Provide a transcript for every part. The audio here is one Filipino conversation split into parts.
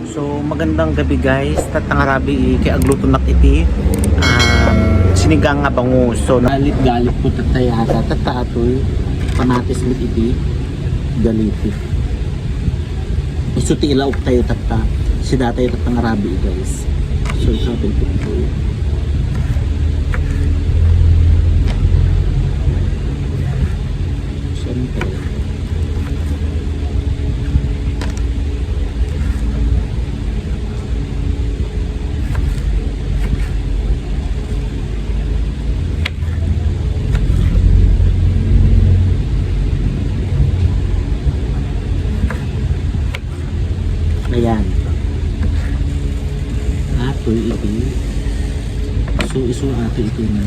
So magandang gabi guys, tatangarabi kay agluto nak iti sinigang nga bangus. So galit ko tatayata tatatoy pamatis mit iti galiti. Isuti ilaok tayo tata si datay tatangarabi guys. So sabi ko ito. Siyempre ayan atoy iti iso atoy iti na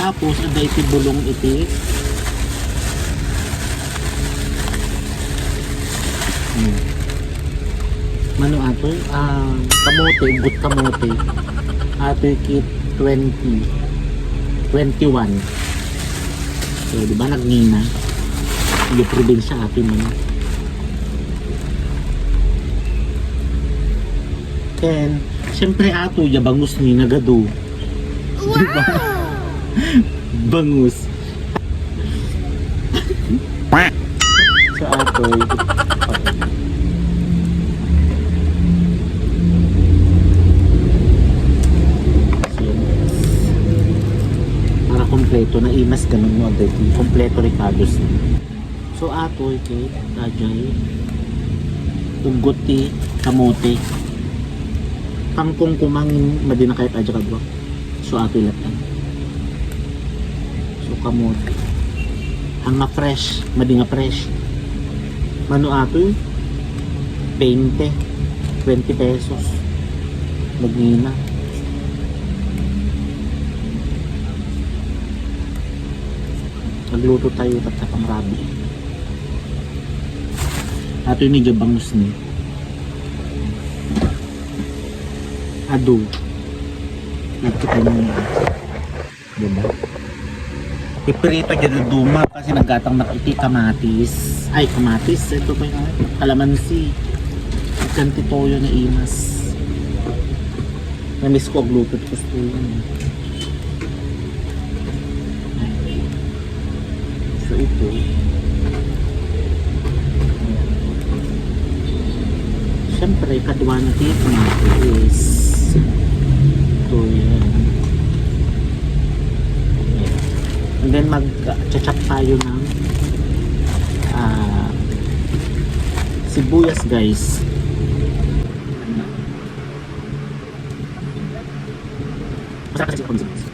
tapos ada iti bulong iti mano atoy kamote good kamote atoy kit 20 21. So, di ba nagnina? Hindi probinsya atin mo. Then, siyempre ato, ya bangus ni nagado. Wow! Diba? Bangus. So, ato, kompleto na imas ganun mo agad kompleto ricados so atoy kay tajay ugot ti kamote kangkong kumangin madina kahit adya kadwa so atoy latan so kamote hanga fresh madinga fresh mano atoy 20 pesos magnina. Nagluto tayo tatapang rabi. Ato yung bangus ni. Ado. Ito tayo mo. Diba? Iprito dyan duma kasi naggatang nakiti kamatis. Ay, kamatis. Ito pa yung kalamansi. Kanti toyo na imas. Namiss ko agluto. Gusto yun. So ito siyempre kaduan dito natin is ito yan and then mag-chachap tayo ng sibuyas guys. Masarap kasi ako ng sibuyas.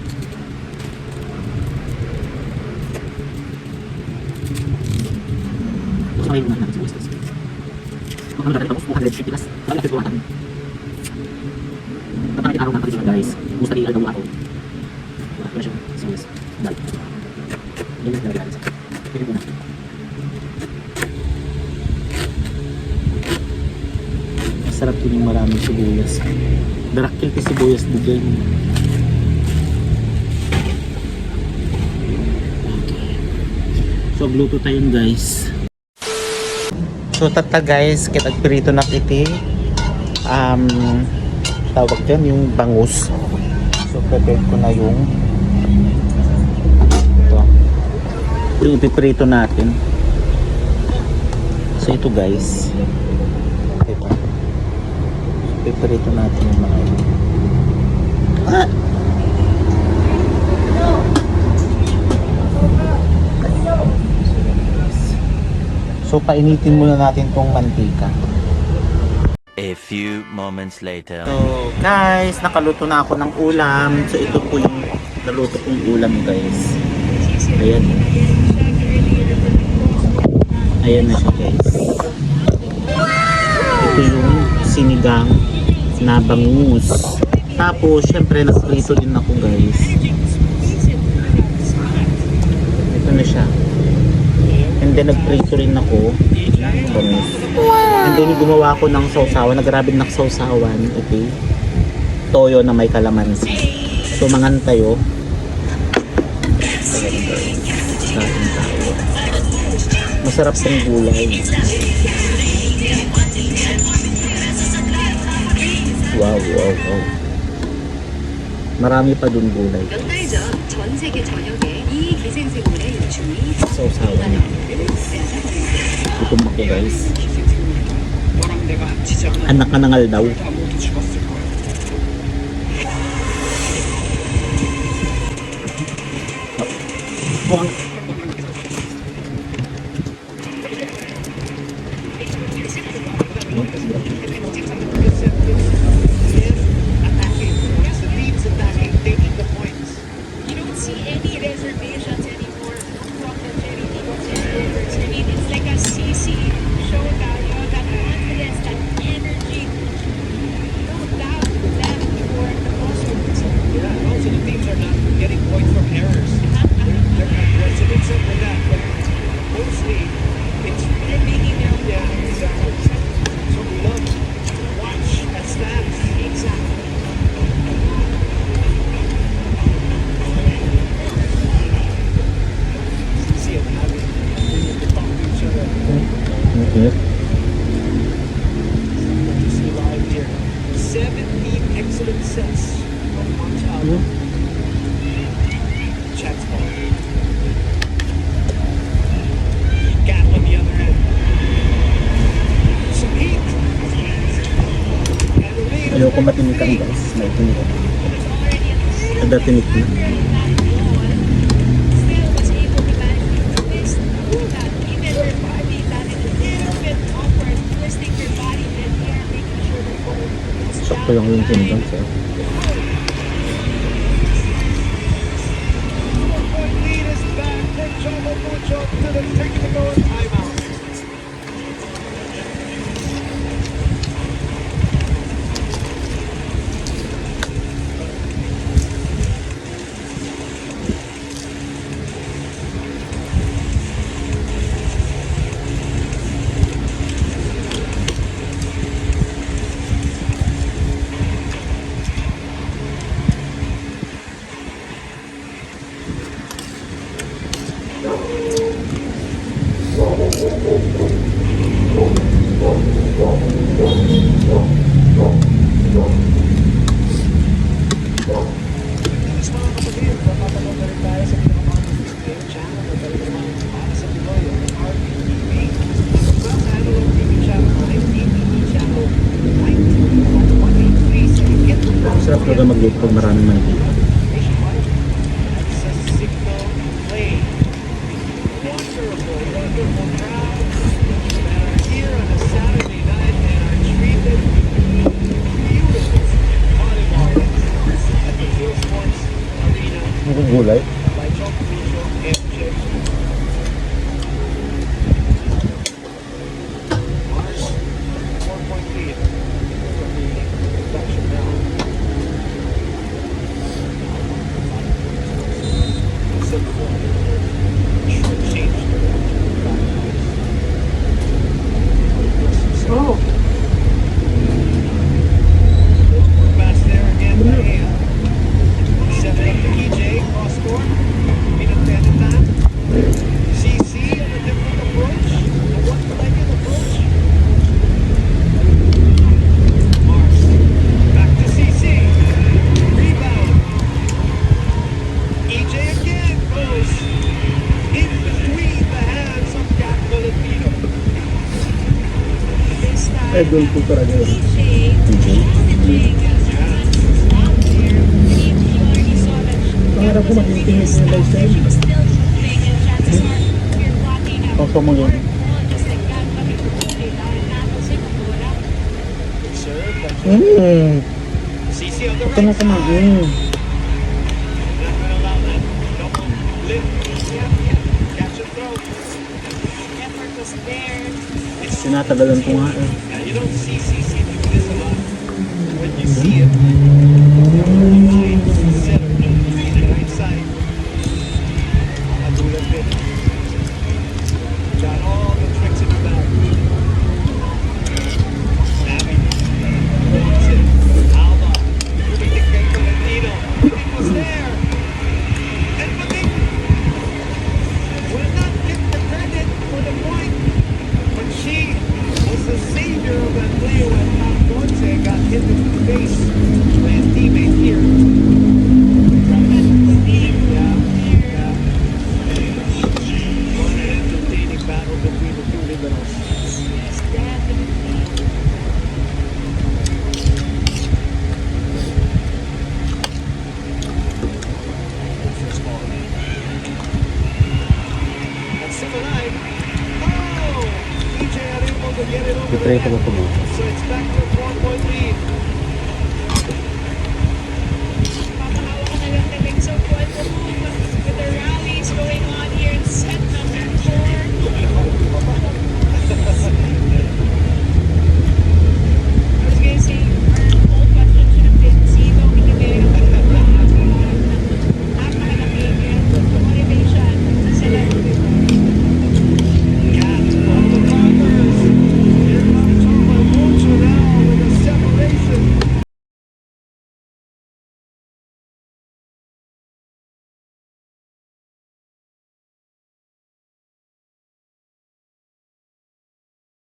Ay, na natin sa guys. Ano na tapos 150 plus. Wala kasi natin. Tapos araw na kasi guys. Gusto ni aldaw ako. Wala siya. So yes. Dal. Yan na guys. Pili mo na. Sarap din yung maraming sibuyas. Darakil kasi sibuyas bigay mo. So gluto tayo guys. So tata guys, kitag pirito na kiti tawag dyan yung bangus. So prepare ko na yung ito yung ipipirito natin. So ito guys, ito ipipirito natin yung mga ito. So painitin muna natin tong mantika. A few moments later. So guys, nakaluto na ako ng ulam. So ito po yung naluto kong ulam guys. Ayan. Ayan na siya guys. Ito yung sinigang na bangus. Tapos syempre nagprito din ako guys. Ito na siya. And then nagprito rin ako bangus. And then gumawa ako ng sausawan, nagrabid ng sausawan, okay? Toyo na may kalamansi. So mangan tayo. Kain tayo. Masarap ng gulay. Wow, wow, wow. Marami pa dun gulay. 몇 달 전 전 세계 전역에 이 기생생물의 유충이 Sausawan na. Gutom ako guys. 너랑 내가 합치지 않아 Anak ka nangal daw. 다 모두 죽었을 거야. Mukhang Once the leaves attacking, they need the points. You don't see any reservations anymore from the Jerry Nichols and I mean, it's like a CC showdown, you know, that confidence, that energy. No doubt left for the Muslims. Yeah, and also the teams are not getting points from errors. They're not aggressive except for that, but mostly it's They're making their own yeah, exactly. So we love to watch at stats. exactly. See it having to talk to each other. okay. What you see live here. 17 excellent sets from Montalvo. Chat's ball. Gap on the other end. Some heat. And the lead. Ayoko matinikan guys. May tinik. It's already at the Kada tinik na. still was able to manage to twist through that. Even her body that is a little bit awkward, twisting her body and here, making sure the ball is Sakto yung yung tinikan siya. One lead is back for Chomo Mucho to the technical timeout. Mas mga kapatid, mapapanood na rin tayo sa pinakamahal na channel na talaga naman para sa Pinoy, ang RPTV. Well, sa analog TV channel 19, TV channel 19, at 183 sa higit na Sarap talaga magluto pag maraming mantika. nationwide. That's a signal play. Wonderful, wonderful crowds that are here on a Saturday night and are treated beautiful volleyball at the Field Sports Arena Yung gulay. by John Crucio MJ. Mars, 4-point lead from the production now. Short change. Oh. Pass there again by Ea. Set it up to EJ, cross court. Inintended time. CC on a different approach. A one-legged approach. Mars. Back to CC. Rebound. EJ again goes in between the hands of Cat Valentino. this time. Ay, doon po talaga yun. DJ, DJ? challenging out there. He already saw that Pangarap ko maging-tingin sa live stream. she was still shooting and chances are you're blocking out. Kung mo yun. Just like that, kami tutuloy dahil napansin ko wala. Serve. CC on the Ito na right ka na. side. Not gonna allow that. Double lift. Catch and throw. Effort was there. It's Sinatagalan ko nga eh. yeah, you don't see CC do this a lot. When you see it, line center, right side. Nakatulad din. Got all the tricks in the bag. Sammy. Wants it. Alba. Tumitik kay Valentino. It was there. And Patik will not get the credit for the point still alive. Oh! DJ Arimo to get it over the Itry ko net. ba mo? So it's back to a 4-point lead. Papahawa ka na lang na Lexo. Buwan mo.